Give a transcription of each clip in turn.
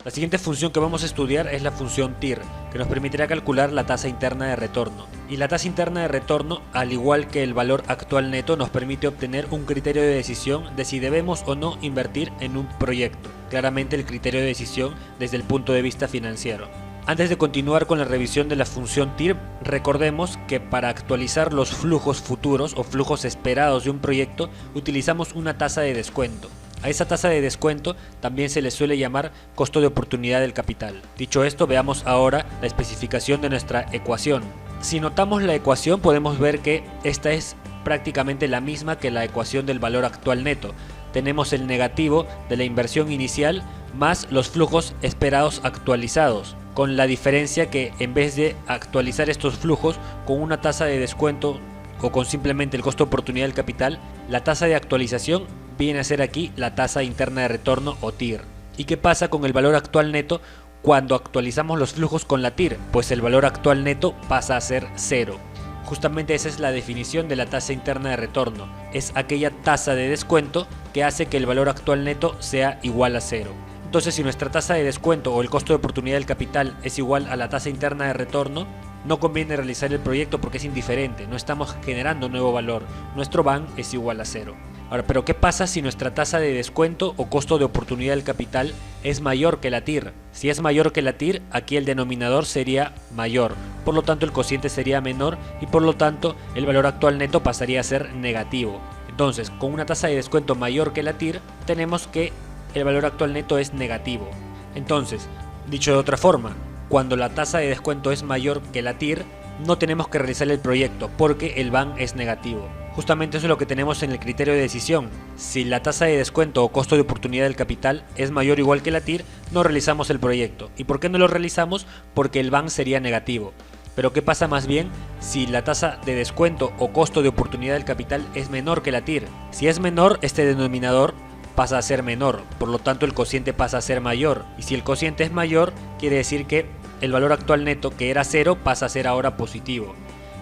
La siguiente función que vamos a estudiar es la función TIR, que nos permitirá calcular la tasa interna de retorno. Y la tasa interna de retorno, al igual que el valor actual neto, nos permite obtener un criterio de decisión de si debemos o no invertir en un proyecto. Claramente el criterio de decisión desde el punto de vista financiero. Antes de continuar con la revisión de la función TIR, recordemos que para actualizar los flujos futuros o flujos esperados de un proyecto, utilizamos una tasa de descuento. A esa tasa de descuento también se le suele llamar costo de oportunidad del capital. Dicho esto, veamos ahora la especificación de nuestra ecuación. Si notamos la ecuación, podemos ver que esta es prácticamente la misma que la ecuación del valor actual neto. Tenemos el negativo de la inversión inicial más los flujos esperados actualizados, con la diferencia que en vez de actualizar estos flujos con una tasa de descuento o con simplemente el costo de oportunidad del capital, la tasa de actualización viene a ser aquí la tasa interna de retorno o TIR. ¿Y qué pasa con el valor actual neto cuando actualizamos los flujos con la TIR? Pues el valor actual neto pasa a ser cero. Justamente esa es la definición de la tasa interna de retorno. Es aquella tasa de descuento que hace que el valor actual neto sea igual a cero. Entonces, si nuestra tasa de descuento o el costo de oportunidad del capital es igual a la tasa interna de retorno, no conviene realizar el proyecto porque es indiferente, no estamos generando nuevo valor, nuestro VAN es igual a cero. Ahora, pero ¿qué pasa si nuestra tasa de descuento o costo de oportunidad del capital es mayor que la TIR? Si es mayor que la TIR, aquí el denominador sería mayor, por lo tanto el cociente sería menor y por lo tanto el valor actual neto pasaría a ser negativo. Entonces, con una tasa de descuento mayor que la TIR, tenemos que el valor actual neto es negativo. Entonces, dicho de otra forma, cuando la tasa de descuento es mayor que la TIR, no tenemos que realizar el proyecto porque el VAN es negativo. Justamente eso es lo que tenemos en el criterio de decisión. Si la tasa de descuento o costo de oportunidad del capital es mayor o igual que la TIR, no realizamos el proyecto. ¿Y por qué no lo realizamos? Porque el VAN sería negativo. Pero ¿qué pasa más bien si la tasa de descuento o costo de oportunidad del capital es menor que la TIR? Si es menor, este denominador pasa a ser menor, por lo tanto el cociente pasa a ser mayor. Y si el cociente es mayor, quiere decir que el valor actual neto, que era cero, pasa a ser ahora positivo.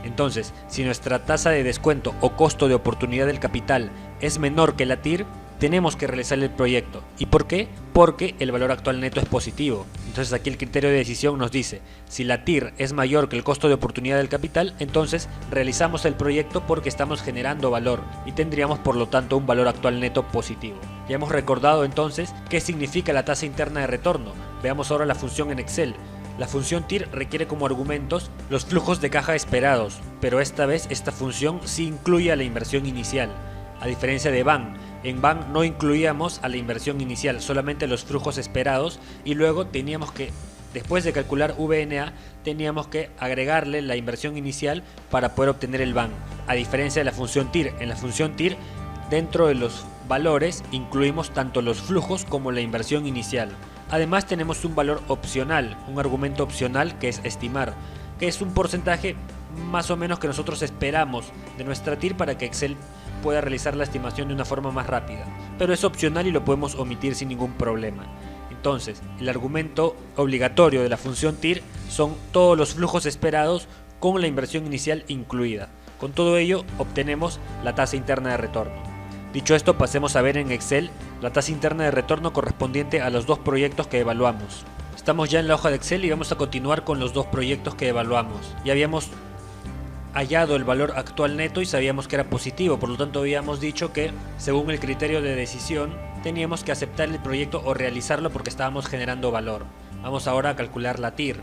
Entonces, si nuestra tasa de descuento o costo de oportunidad del capital es menor que la TIR, tenemos que realizar el proyecto. ¿Y por qué? Porque el valor actual neto es positivo. Entonces aquí el criterio de decisión nos dice, si la TIR es mayor que el costo de oportunidad del capital, entonces realizamos el proyecto porque estamos generando valor y tendríamos por lo tanto un valor actual neto positivo. Ya hemos recordado entonces qué significa la tasa interna de retorno. Veamos ahora la función en Excel. La función TIR requiere como argumentos los flujos de caja esperados, pero esta vez esta función sí incluye a la inversión inicial, a diferencia de VAN. En VAN no incluíamos a la inversión inicial, solamente los flujos esperados y luego teníamos que, después de calcular VNA, teníamos que agregarle la inversión inicial para poder obtener el VAN. A diferencia de la función TIR, en la función TIR, dentro de los valores incluimos tanto los flujos como la inversión inicial. Además tenemos un valor opcional, un argumento opcional que es estimar, que es un porcentaje más o menos que nosotros esperamos de nuestra TIR para que Excel pueda realizar la estimación de una forma más rápida. Pero es opcional y lo podemos omitir sin ningún problema. Entonces, el argumento obligatorio de la función TIR son todos los flujos esperados con la inversión inicial incluida. Con todo ello obtenemos la tasa interna de retorno. Dicho esto, pasemos a ver en Excel la tasa interna de retorno correspondiente a los dos proyectos que evaluamos. Estamos ya en la hoja de Excel y vamos a continuar con los dos proyectos que evaluamos. Ya habíamos hallado el valor actual neto y sabíamos que era positivo, por lo tanto habíamos dicho que según el criterio de decisión teníamos que aceptar el proyecto o realizarlo porque estábamos generando valor. Vamos ahora a calcular la TIR.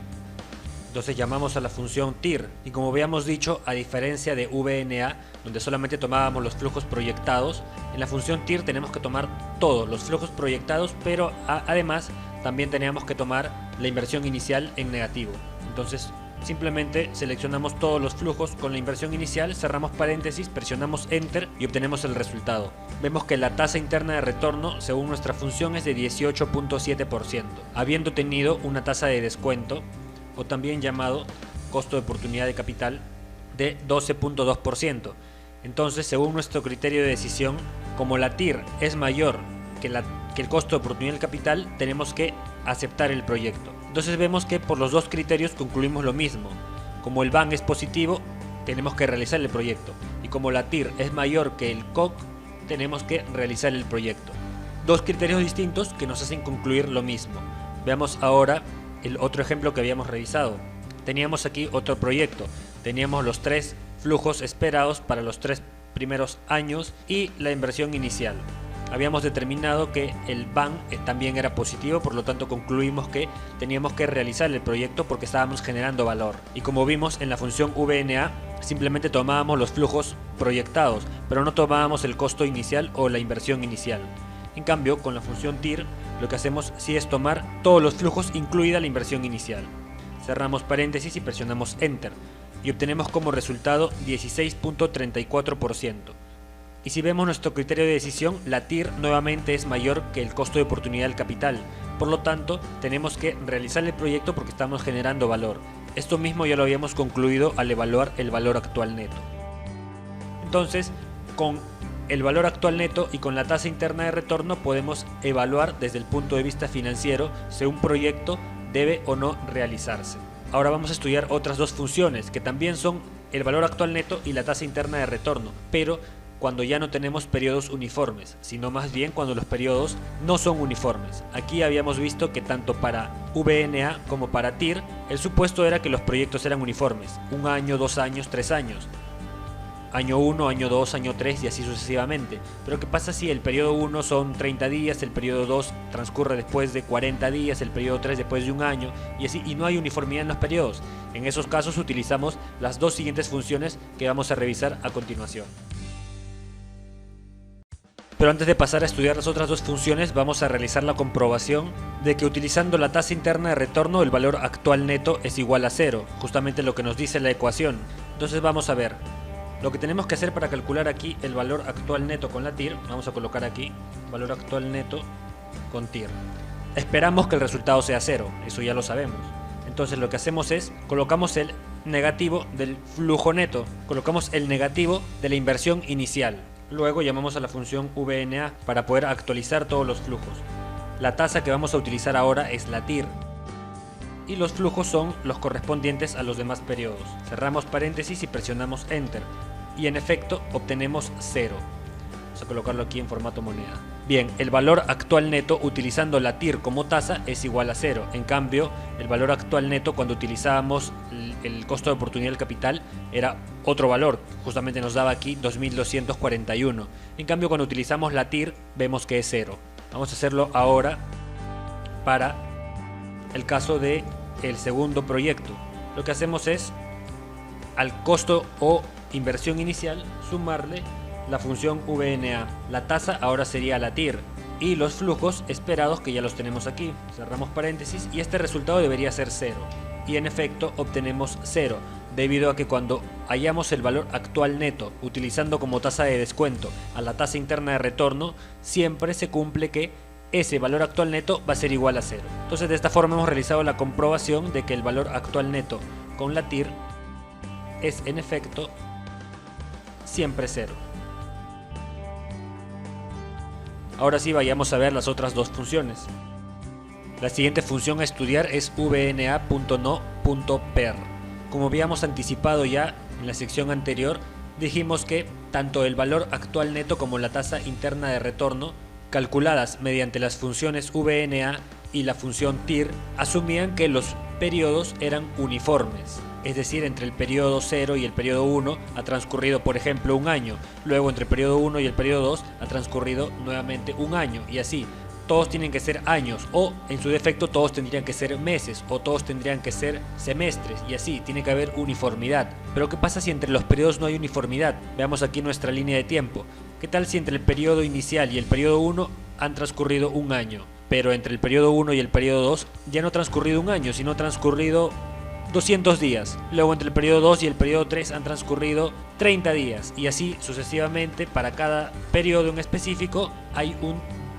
Entonces llamamos a la función TIR y como habíamos dicho, a diferencia de VNA, donde solamente tomábamos los flujos proyectados, en la función TIR tenemos que tomar todos los flujos proyectados, pero además también teníamos que tomar la inversión inicial en negativo. Entonces simplemente seleccionamos todos los flujos con la inversión inicial, cerramos paréntesis, presionamos Enter y obtenemos el resultado. Vemos que la tasa interna de retorno según nuestra función es de 18.7%, habiendo tenido una tasa de descuento o también llamado costo de oportunidad de capital de 12.2%. Entonces, según nuestro criterio de decisión, como la TIR es mayor que el costo de oportunidad del capital, tenemos que aceptar el proyecto. Entonces vemos que por los dos criterios concluimos lo mismo. Como el VAN es positivo, tenemos que realizar el proyecto. Y como la TIR es mayor que el COC, tenemos que realizar el proyecto. Dos criterios distintos que nos hacen concluir lo mismo. Veamos ahora el otro ejemplo que habíamos revisado. Teníamos aquí otro proyecto, teníamos los 3 flujos esperados para los 3 primeros años y la inversión inicial. Habíamos determinado que el BAN también era positivo, por lo tanto concluimos que teníamos que realizar el proyecto porque estábamos generando valor. Y como vimos en la función VNA, simplemente tomábamos los flujos proyectados, pero no tomábamos el costo inicial o la inversión inicial. En cambio, con la función TIR, lo que hacemos sí es tomar todos los flujos, incluida la inversión inicial. Cerramos paréntesis y presionamos Enter, y obtenemos como resultado 16.34%. Y si vemos nuestro criterio de decisión, la TIR nuevamente es mayor que el costo de oportunidad del capital. Por lo tanto, tenemos que realizar el proyecto porque estamos generando valor. Esto mismo ya lo habíamos concluido al evaluar el valor actual neto. Entonces, con el valor actual neto y con la tasa interna de retorno podemos evaluar desde el punto de vista financiero si un proyecto debe o no realizarse. Ahora vamos a estudiar otras dos funciones que también son el valor actual neto y la tasa interna de retorno, pero cuando ya no tenemos periodos uniformes, sino más bien cuando los periodos no son uniformes. Aquí habíamos visto que tanto para VNA como para TIR, el supuesto era que los proyectos eran uniformes, 1 año, 2 años, 3 años. Año 1, año 2, año 3 y así sucesivamente. Pero ¿qué pasa si el periodo 1 son 30 días, el periodo 2 transcurre después de 40 días, el periodo 3 después de 1 año y así, y no hay uniformidad en los periodos? En esos casos utilizamos las dos siguientes funciones que vamos a revisar a continuación. Pero antes de pasar a estudiar las otras dos funciones, vamos a realizar la comprobación de que utilizando la tasa interna de retorno el valor actual neto es igual a 0, justamente lo que nos dice la ecuación. Entonces vamos a ver. Lo que tenemos que hacer para calcular aquí el valor actual neto con la TIR, vamos a colocar aquí valor actual neto con TIR. Esperamos que el resultado sea 0, eso ya lo sabemos. Entonces lo que hacemos es, colocamos el negativo del flujo neto, colocamos el negativo de la inversión inicial. Luego llamamos a la función VNA para poder actualizar todos los flujos. La tasa que vamos a utilizar ahora es la TIR. Y los flujos son los correspondientes a los demás periodos. Cerramos paréntesis y presionamos Enter. Y en efecto obtenemos 0. Vamos a colocarlo aquí en formato moneda. Bien, el valor actual neto utilizando la TIR como tasa es igual a 0. En cambio, el valor actual neto cuando utilizábamos el costo de oportunidad del capital era otro valor. Justamente nos daba aquí 2.241. En cambio, cuando utilizamos la TIR vemos que es 0. Vamos a hacerlo ahora para el caso de el segundo proyecto. Lo que hacemos es al costo o inversión inicial sumarle la función VNA. La tasa ahora sería la TIR y los flujos esperados que ya los tenemos aquí. Cerramos paréntesis y este resultado debería ser 0. Y en efecto obtenemos 0, debido a que cuando hallamos el valor actual neto utilizando como tasa de descuento a la tasa interna de retorno, siempre se cumple que ese valor actual neto va a ser igual a 0. Entonces de esta forma hemos realizado la comprobación de que el valor actual neto con la TIR es en efecto siempre 0. Ahora sí vayamos a ver las otras dos funciones. La siguiente función a estudiar es vna.no.per. Como habíamos anticipado ya en la sección anterior, dijimos que tanto el valor actual neto como la tasa interna de retorno, calculadas mediante las funciones VNA y la función TIR, asumían que los periodos eran uniformes. Es decir, entre el periodo 0 y el periodo 1 ha transcurrido, por ejemplo, 1 año. Luego entre el periodo 1 y el periodo 2 ha transcurrido nuevamente 1 año. Y así, todos tienen que ser años, o en su defecto todos tendrían que ser meses, o todos tendrían que ser semestres. Y así, tiene que haber uniformidad. Pero ¿qué pasa si entre los periodos no hay uniformidad? Veamos aquí nuestra línea de tiempo. ¿Qué tal si entre el periodo inicial y el periodo 1 han transcurrido 1 año? Pero entre el periodo 1 y el periodo 2 ya no ha transcurrido 1 año, sino ha transcurrido 200 días. Luego entre el periodo 2 y el periodo 3 han transcurrido 30 días. Y así sucesivamente, para cada periodo en específico hay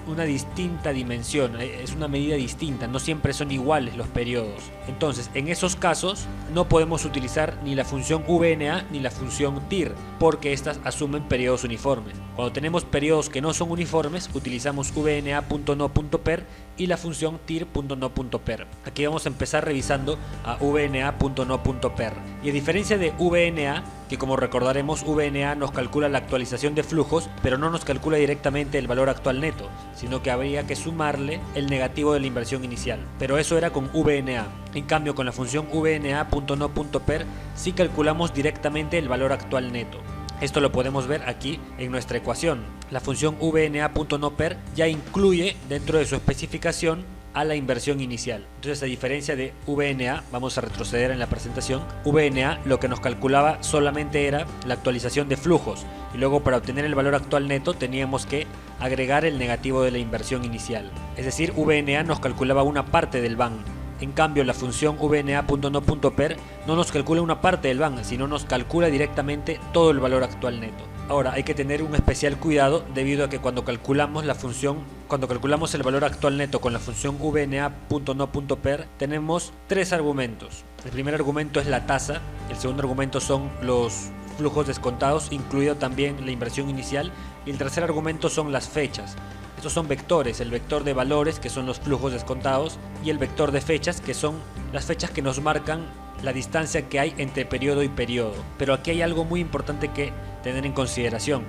una distinta dimensión, es una medida distinta, no siempre son iguales los periodos. Entonces, en esos casos no podemos utilizar ni la función VNA ni la función TIR, porque estas asumen periodos uniformes. Cuando tenemos periodos que no son uniformes, utilizamos vna.no.per y la función tir.no.per. Aquí vamos a empezar revisando a vna.no.per. Y a diferencia de vna, que como recordaremos, vna nos calcula la actualización de flujos, pero no nos calcula directamente el valor actual neto, sino que habría que sumarle el negativo de la inversión inicial. Pero eso era con vna. En cambio, con la función vna.no.per sí calculamos directamente el valor actual neto. Esto lo podemos ver aquí en nuestra ecuación. La función vna.noper ya incluye dentro de su especificación a la inversión inicial. Entonces, a diferencia de VNA, vamos a retroceder en la presentación. VNA lo que nos calculaba solamente era la actualización de flujos, y luego para obtener el valor actual neto teníamos que agregar el negativo de la inversión inicial. Es decir, VNA nos calculaba una parte del VAN. En cambio, la función vna.no.per no nos calcula una parte del VAN, sino nos calcula directamente todo el valor actual neto. Ahora, hay que tener un especial cuidado debido a que cuando calculamos el valor actual neto con la función vna.no.per, tenemos tres argumentos. El primer argumento es la tasa, el segundo argumento son los flujos descontados, incluido también la inversión inicial, y el tercer argumento son las fechas. Estos son vectores, el vector de valores, que son los flujos descontados, y el vector de fechas, que son las fechas que nos marcan la distancia que hay entre periodo y periodo. Pero aquí hay algo muy importante que tener en consideración,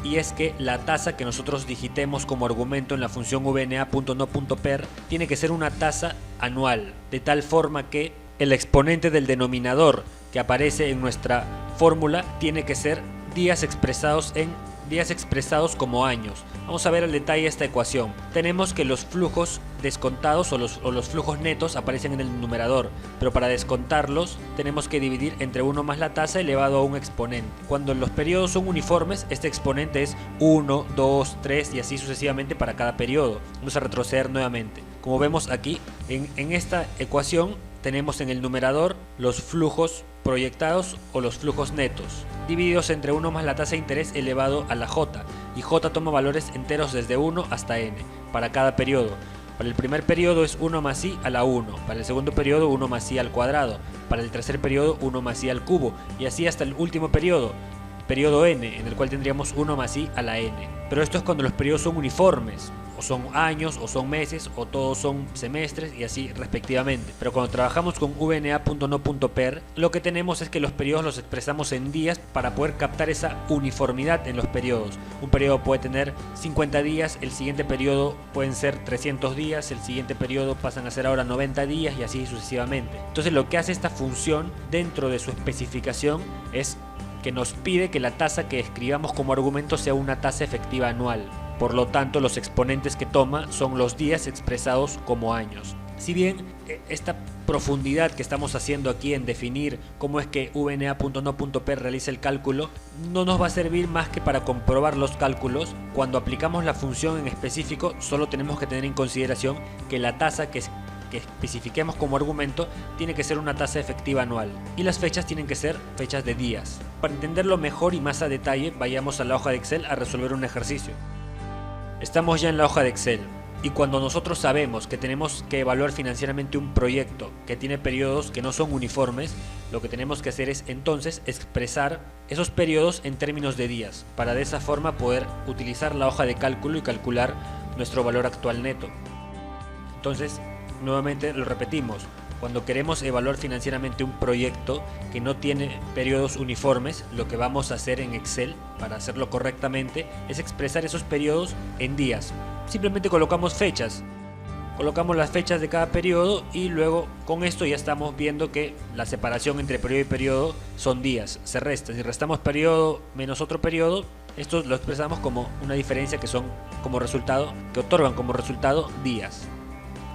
y es que la tasa que nosotros digitemos como argumento en la función vna.no.per tiene que ser una tasa anual, de tal forma que el exponente del denominador que aparece en nuestra fórmula tiene que ser días expresados como años. Vamos a ver al detalle esta ecuación. Tenemos que los flujos descontados o los flujos netos aparecen en el numerador, pero para descontarlos tenemos que dividir entre 1 más la tasa elevado a un exponente. Cuando los periodos son uniformes, este exponente es 1, 2, 3 y así sucesivamente para cada periodo. Vamos a retroceder nuevamente. Como vemos aquí, en esta ecuación tenemos en el numerador los flujos proyectados o los flujos netos, divididos entre 1 más la tasa de interés elevado a la j, y j toma valores enteros desde 1 hasta n para cada periodo. Para el primer periodo es 1 más i a la 1, para el segundo periodo 1 más i al cuadrado, para el tercer periodo 1 más i al cubo, y así hasta el último periodo n, en el cual tendríamos 1 más i a la n. Pero esto es cuando los periodos son uniformes, o son años, o son meses, o todos son semestres, y así respectivamente. Pero cuando trabajamos con vna.no.per, lo que tenemos es que los periodos los expresamos en días para poder captar esa uniformidad en los periodos. Un periodo puede tener 50 días, el siguiente periodo pueden ser 300 días, el siguiente periodo pasan a ser ahora 90 días, y así sucesivamente. Entonces lo que hace esta función dentro de su especificación es que nos pide que la tasa que escribamos como argumento sea una tasa efectiva anual. Por lo tanto, los exponentes que toma son los días expresados como años. Si bien esta profundidad que estamos haciendo aquí en definir cómo es que vna.no.per realiza el cálculo no nos va a servir más que para comprobar los cálculos, cuando aplicamos la función en específico solo tenemos que tener en consideración que la tasa que especifiquemos como argumento tiene que ser una tasa efectiva anual, y las fechas tienen que ser fechas de días. Para entenderlo mejor y más a detalle, vayamos a la hoja de Excel a resolver un ejercicio. Estamos ya en la hoja de Excel, y cuando nosotros sabemos que tenemos que evaluar financieramente un proyecto que tiene periodos que no son uniformes, lo que tenemos que hacer es entonces expresar esos periodos en términos de días, para de esa forma poder utilizar la hoja de cálculo y calcular nuestro valor actual neto. Entonces, nuevamente lo repetimos, cuando queremos evaluar financieramente un proyecto que no tiene periodos uniformes, lo que vamos a hacer en Excel para hacerlo correctamente es expresar esos periodos en días. Simplemente colocamos fechas, colocamos las fechas de cada periodo, y luego con esto ya estamos viendo que la separación entre periodo y periodo son días, se resta. Si restamos periodo menos otro periodo, esto lo expresamos como una diferencia que otorgan como resultado días.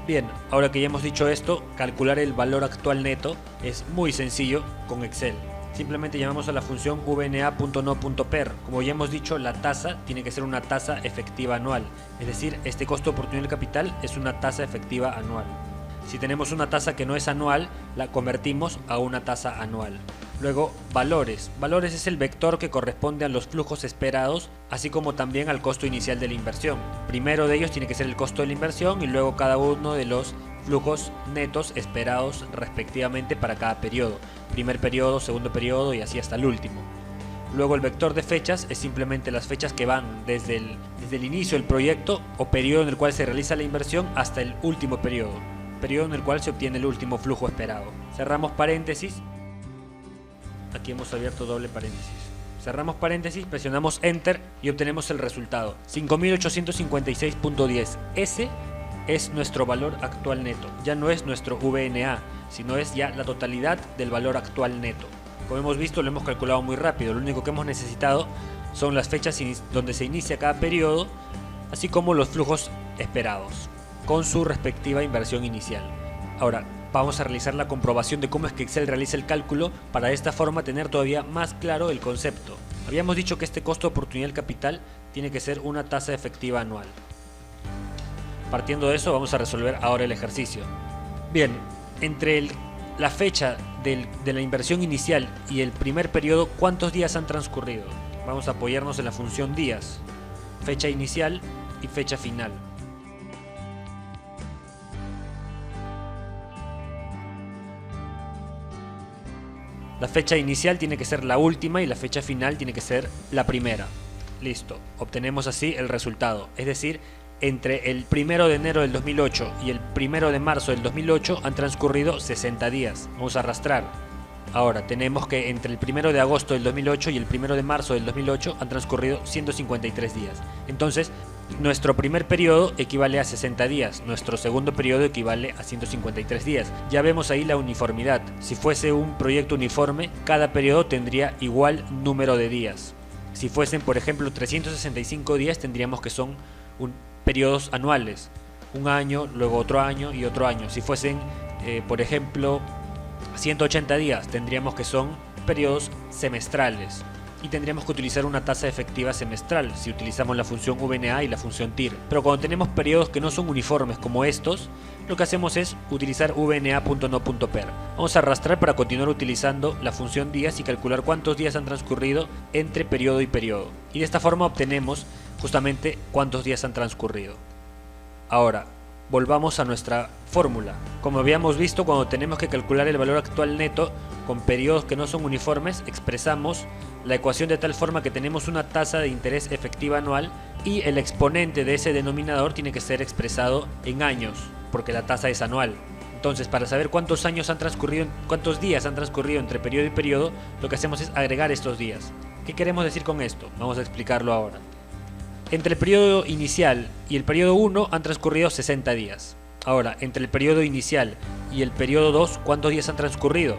Bien, ahora que ya hemos dicho esto, calcular el valor actual neto es muy sencillo con Excel. Simplemente llamamos a la función vna.no.per. Como ya hemos dicho, la tasa tiene que ser una tasa efectiva anual, es decir, este costo de oportunidad del capital es una tasa efectiva anual. Si tenemos una tasa que no es anual, la convertimos a una tasa anual. Luego, valores. Valores es el vector que corresponde a los flujos esperados, así como también al costo inicial de la inversión. Primero de ellos tiene que ser el costo de la inversión, y luego cada uno de los flujos netos esperados respectivamente para cada periodo. Primer periodo, segundo periodo y así hasta el último. Luego el vector de fechas es simplemente las fechas que van desde el inicio del proyecto o periodo en el cual se realiza la inversión hasta el último periodo en el cual se obtiene el último flujo esperado. Cerramos paréntesis, aquí hemos abierto doble paréntesis. Cerramos paréntesis, presionamos Enter y obtenemos el resultado, 5.856.10. Ese es nuestro valor actual neto, ya no es nuestro VNA, sino es ya la totalidad del valor actual neto. Como hemos visto, lo hemos calculado muy rápido, lo único que hemos necesitado son las fechas donde se inicia cada periodo, así como los flujos esperados, con su respectiva inversión inicial. Ahora, vamos a realizar la comprobación de cómo es que Excel realiza el cálculo para de esta forma tener todavía más claro el concepto. Habíamos dicho que este costo de oportunidad del capital tiene que ser una tasa efectiva anual. Partiendo de eso, vamos a resolver ahora el ejercicio. Bien, entre la fecha de la inversión inicial y el primer periodo, ¿cuántos días han transcurrido? Vamos a apoyarnos en la función días, fecha inicial y fecha final. La fecha inicial tiene que ser la última y la fecha final tiene que ser la primera. Listo, obtenemos así el resultado, es decir, entre el 1 de enero del 2008 y el 1 de marzo del 2008 han transcurrido 60 días. Vamos a arrastrar. Ahora tenemos que entre el 1 de agosto del 2008 y el 1 de marzo del 2008 han transcurrido 153 días. Entonces, nuestro primer periodo equivale a 60 días, nuestro segundo periodo equivale a 153 días. Ya vemos ahí la uniformidad. Si fuese un proyecto uniforme, cada periodo tendría igual número de días. Si fuesen, por ejemplo, 365 días, tendríamos que son periodos anuales, un año, luego otro año y otro año. Si fuesen, por ejemplo, 180 días, tendríamos que son periodos semestrales y tendríamos que utilizar una tasa efectiva semestral si utilizamos la función VNA y la función TIR. Pero cuando tenemos periodos que no son uniformes como estos, lo que hacemos es utilizar VNA.no.per. Vamos a arrastrar para continuar utilizando la función días y calcular cuántos días han transcurrido entre periodo y periodo. Y de esta forma obtenemos justamente cuántos días han transcurrido. Ahora, volvamos a nuestra fórmula. Como habíamos visto, cuando tenemos que calcular el valor actual neto con periodos que no son uniformes, expresamos la ecuación de tal forma que tenemos una tasa de interés efectiva anual y el exponente de ese denominador tiene que ser expresado en años, porque la tasa es anual. Entonces, para saber cuántos días han transcurrido entre periodo y periodo, lo que hacemos es agregar estos días. ¿Qué queremos decir con esto? Vamos a explicarlo ahora. Entre el periodo inicial y el periodo 1 han transcurrido 60 días. Ahora, entre el periodo inicial y el periodo 2, ¿cuántos días han transcurrido?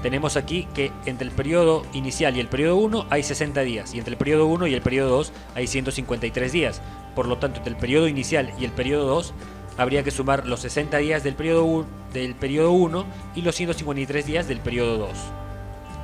Tenemos aquí que entre el periodo inicial y el periodo 1 hay 60 días y entre el periodo 1 y el periodo 2 hay 153 días. Por lo tanto, entre el periodo inicial y el periodo 2 habría que sumar los 60 días del periodo 1 y los 153 días del periodo 2.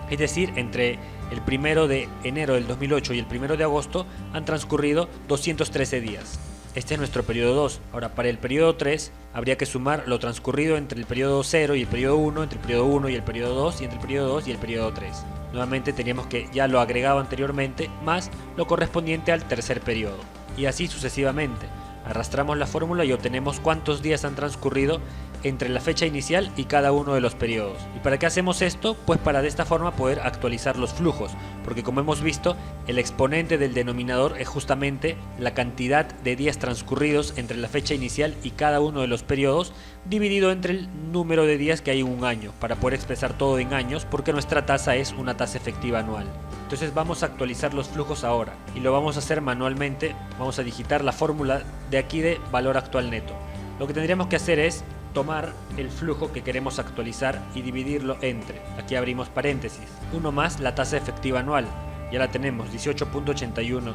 Es decir, entre el 1 de enero del 2008 y el 1 de agosto han transcurrido 213 días. Este es nuestro periodo 2. Ahora, para el periodo 3 habría que sumar lo transcurrido entre el periodo 0 y el periodo 1, entre el periodo 1 y el periodo 2 y entre el periodo 2 y el periodo 3. Nuevamente teníamos que ya lo agregado anteriormente más lo correspondiente al tercer periodo. Y así sucesivamente. Arrastramos la fórmula y obtenemos cuántos días han transcurrido entre la fecha inicial y cada uno de los periodos. ¿Y para qué hacemos esto? Pues para de esta forma poder actualizar los flujos, porque como hemos visto, el exponente del denominador es justamente la cantidad de días transcurridos entre la fecha inicial y cada uno de los periodos, dividido entre el número de días que hay en un año, para poder expresar todo en años, porque nuestra tasa es una tasa efectiva anual. Entonces vamos a actualizar los flujos ahora, y lo vamos a hacer manualmente. Vamos a digitar la fórmula de aquí de valor actual neto. Lo que tendríamos que hacer es tomar el flujo que queremos actualizar y dividirlo entre, aquí abrimos paréntesis, 1 más la tasa efectiva anual, ya la tenemos, 18.81%.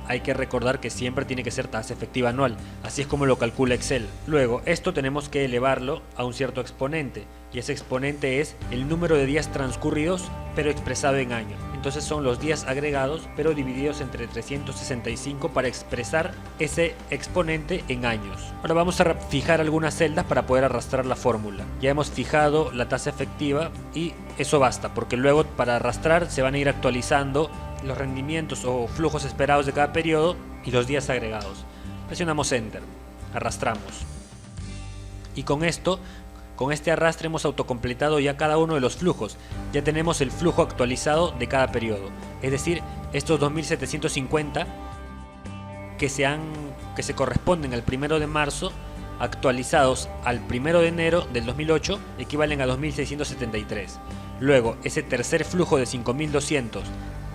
Hay que recordar que siempre tiene que ser tasa efectiva anual, así es como lo calcula Excel. Luego, esto tenemos que elevarlo a un cierto exponente, y ese exponente es el número de días transcurridos, pero expresado en años. Entonces son los días agregados, pero divididos entre 365 para expresar ese exponente en años. Ahora vamos a fijar algunas celdas para poder arrastrar la fórmula. Ya hemos fijado la tasa efectiva y eso basta, porque luego para arrastrar se van a ir actualizando los rendimientos o flujos esperados de cada periodo y los días agregados. Presionamos Enter, arrastramos. Y con esto Con este arrastre hemos autocompletado ya cada uno de los flujos. Ya tenemos el flujo actualizado de cada periodo. Es decir, estos 2750 que se corresponden al 1 de marzo actualizados al 1 de enero del 2008 equivalen a 2673. Luego, ese tercer flujo de 5200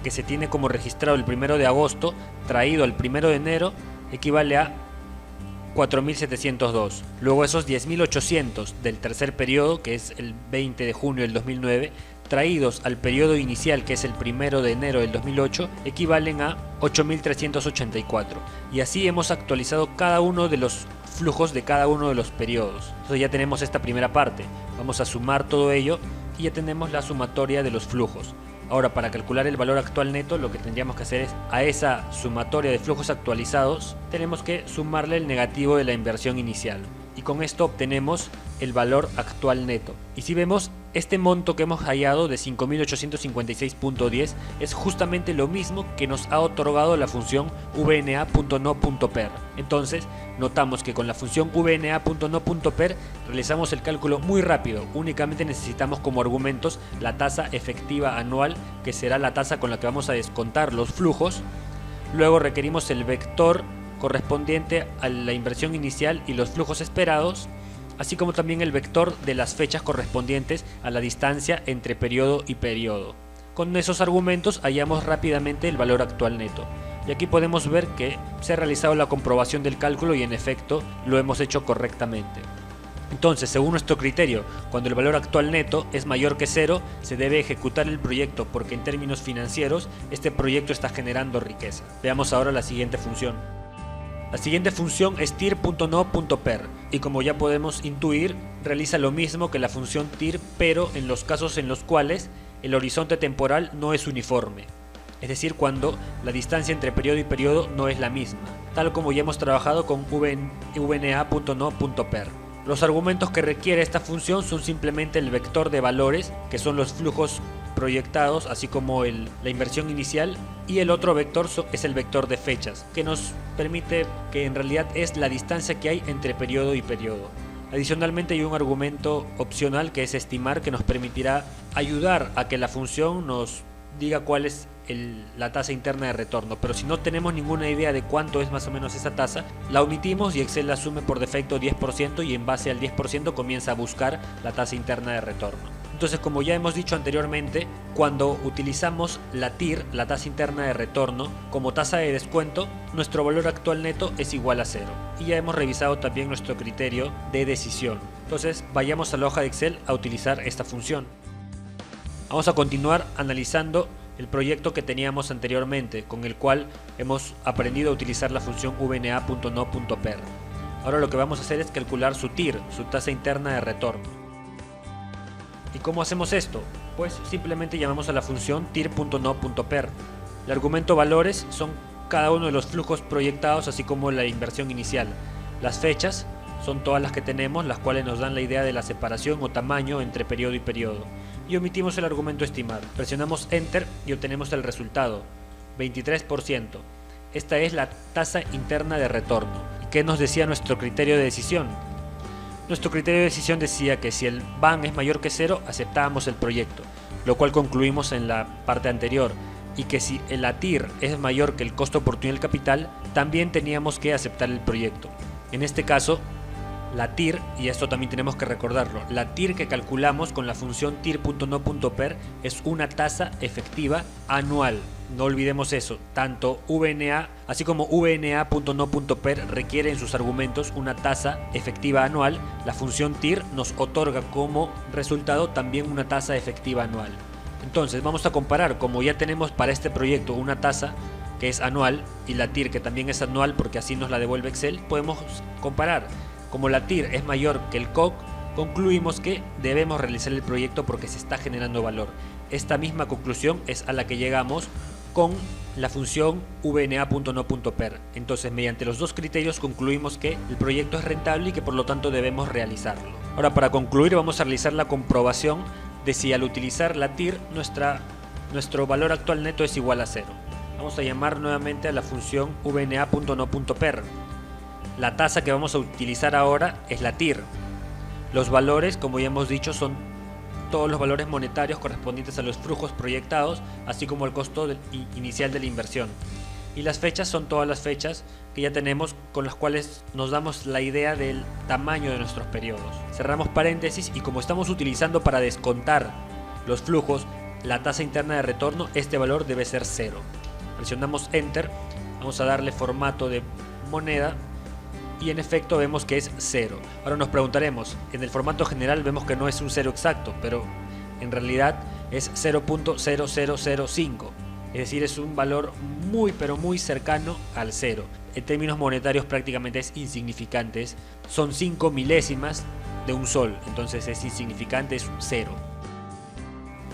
que se tiene como registrado el 1 de agosto traído al 1 de enero equivale a 4702. Luego esos 10.800 del tercer periodo, que es el 20 de junio del 2009, traídos al periodo inicial, que es el 1 de enero del 2008, equivalen a 8.384. Y así hemos actualizado cada uno de los flujos de cada uno de los periodos. Entonces ya tenemos esta primera parte. Vamos a sumar todo ello y ya tenemos la sumatoria de los flujos. Ahora, para calcular el valor actual neto, lo que tendríamos que hacer es, a esa sumatoria de flujos actualizados, tenemos que sumarle el negativo de la inversión inicial. Y con esto obtenemos el valor actual neto. Y si vemos, este monto que hemos hallado de 5.856.10 es justamente lo mismo que nos ha otorgado la función vna.no.per. Entonces, notamos que con la función vna.no.per realizamos el cálculo muy rápido. Únicamente necesitamos como argumentos la tasa efectiva anual, que será la tasa con la que vamos a descontar los flujos. Luego requerimos el vector correspondiente a la inversión inicial y los flujos esperados, así como también el vector de las fechas correspondientes a la distancia entre periodo y periodo. Con esos argumentos hallamos rápidamente el valor actual neto. Y aquí podemos ver que se ha realizado la comprobación del cálculo y en efecto lo hemos hecho correctamente. Entonces, según nuestro criterio, cuando el valor actual neto es mayor que cero, se debe ejecutar el proyecto porque en términos financieros este proyecto está generando riqueza. Veamos ahora la siguiente función. La siguiente función es tir.no.per y como ya podemos intuir, realiza lo mismo que la función tir, pero en los casos en los cuales el horizonte temporal no es uniforme, es decir, cuando la distancia entre periodo y periodo no es la misma, tal como ya hemos trabajado con vna.no.per. Los argumentos que requiere esta función son simplemente el vector de valores, que son los flujos proyectados, así como la inversión inicial, y el otro vector es el vector de fechas, que nos permite que en realidad es la distancia que hay entre periodo y periodo. Adicionalmente hay un argumento opcional que es estimar, que nos permitirá ayudar a que la función nos diga cuál es la tasa interna de retorno, pero si no tenemos ninguna idea de cuánto es más o menos esa tasa, la omitimos y Excel la asume por defecto 10% y en base al 10% comienza a buscar la tasa interna de retorno. Entonces, como ya hemos dicho anteriormente, cuando utilizamos la TIR, la tasa interna de retorno, como tasa de descuento, nuestro valor actual neto es igual a 0. Y ya hemos revisado también nuestro criterio de decisión. Entonces, vayamos a la hoja de Excel a utilizar esta función. Vamos a continuar analizando el proyecto que teníamos anteriormente, con el cual hemos aprendido a utilizar la función vna.no.per. Ahora lo que vamos a hacer es calcular su TIR, su tasa interna de retorno. ¿Y cómo hacemos esto? Pues simplemente llamamos a la función tir.no.per. El argumento valores son cada uno de los flujos proyectados, así como la inversión inicial. Las fechas son todas las que tenemos, las cuales nos dan la idea de la separación o tamaño entre periodo y periodo. Y omitimos el argumento estimar. Presionamos Enter y obtenemos el resultado, 23%. Esta es la tasa interna de retorno. ¿Y qué nos decía nuestro criterio de decisión? Nuestro criterio de decisión decía que si el BAN es mayor que 0, aceptábamos el proyecto, lo cual concluimos en la parte anterior, y que si el TIR es mayor que el costo oportunidad del capital, también teníamos que aceptar el proyecto. En este caso, la TIR, y esto también tenemos que recordarlo, la TIR que calculamos con la función tir.no.per es una tasa efectiva anual. No olvidemos eso, tanto VNA así como vna.no.per requiere en sus argumentos una tasa efectiva anual. La función TIR nos otorga como resultado también una tasa efectiva anual. Entonces vamos a comparar, como ya tenemos para este proyecto una tasa que es anual y la TIR que también es anual porque así nos la devuelve Excel, podemos comparar. Como la TIR es mayor que el COC, concluimos que debemos realizar el proyecto porque se está generando valor. Esta misma conclusión es a la que llegamos con la función vna.no.per. Entonces, mediante los dos criterios concluimos que el proyecto es rentable y que por lo tanto debemos realizarlo. Ahora, para concluir, vamos a realizar la comprobación de si al utilizar la TIR nuestro valor actual neto es igual a 0. Vamos a llamar nuevamente a la función vna.no.per. La tasa que vamos a utilizar ahora es la TIR. Los valores, como ya hemos dicho, son todos los valores monetarios correspondientes a los flujos proyectados, así como el costo inicial de la inversión. Y las fechas son todas las fechas que ya tenemos, con las cuales nos damos la idea del tamaño de nuestros periodos. Cerramos paréntesis, y como estamos utilizando para descontar los flujos la tasa interna de retorno, este valor debe ser 0. Presionamos Enter, vamos a darle formato de moneda y en efecto vemos que es 0. Ahora nos preguntaremos, en el formato general vemos que no es un 0 exacto, pero en realidad es 0.0005, es decir, es un valor muy pero muy cercano al 0. En términos monetarios prácticamente es insignificante, son 5 milésimas de un sol, entonces es insignificante, es 0.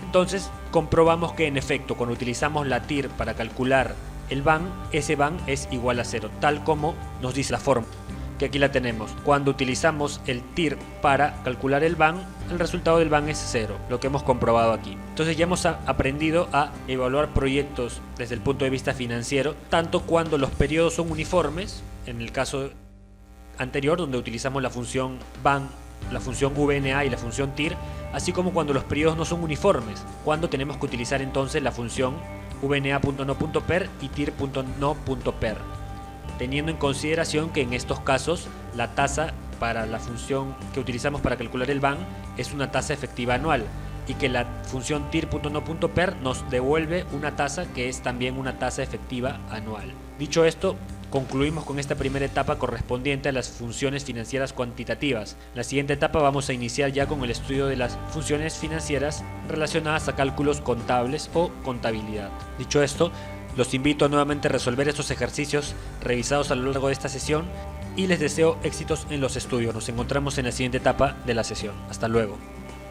Entonces comprobamos que en efecto cuando utilizamos la TIR para calcular el BAN, ese BAN es igual a 0, tal como nos dice la fórmula, que aquí la tenemos. Cuando utilizamos el TIR para calcular el BAN, el resultado del BAN es 0, lo que hemos comprobado aquí. Entonces ya hemos aprendido a evaluar proyectos desde el punto de vista financiero, tanto cuando los periodos son uniformes, en el caso anterior donde utilizamos la función BAN, la función VNA y la función TIR, así como cuando los periodos no son uniformes, cuando tenemos que utilizar entonces la función VNA.no.per y TIR.no.per, teniendo en consideración que en estos casos la tasa para la función que utilizamos para calcular el BAN es una tasa efectiva anual y que la función TIR.no.per nos devuelve una tasa que es también una tasa efectiva anual. Dicho esto, concluimos con esta primera etapa correspondiente a las funciones financieras cuantitativas. En la siguiente etapa vamos a iniciar ya con el estudio de las funciones financieras relacionadas a cálculos contables o contabilidad. Dicho esto, los invito a nuevamente resolver estos ejercicios revisados a lo largo de esta sesión y les deseo éxitos en los estudios. Nos encontramos en la siguiente etapa de la sesión. Hasta luego.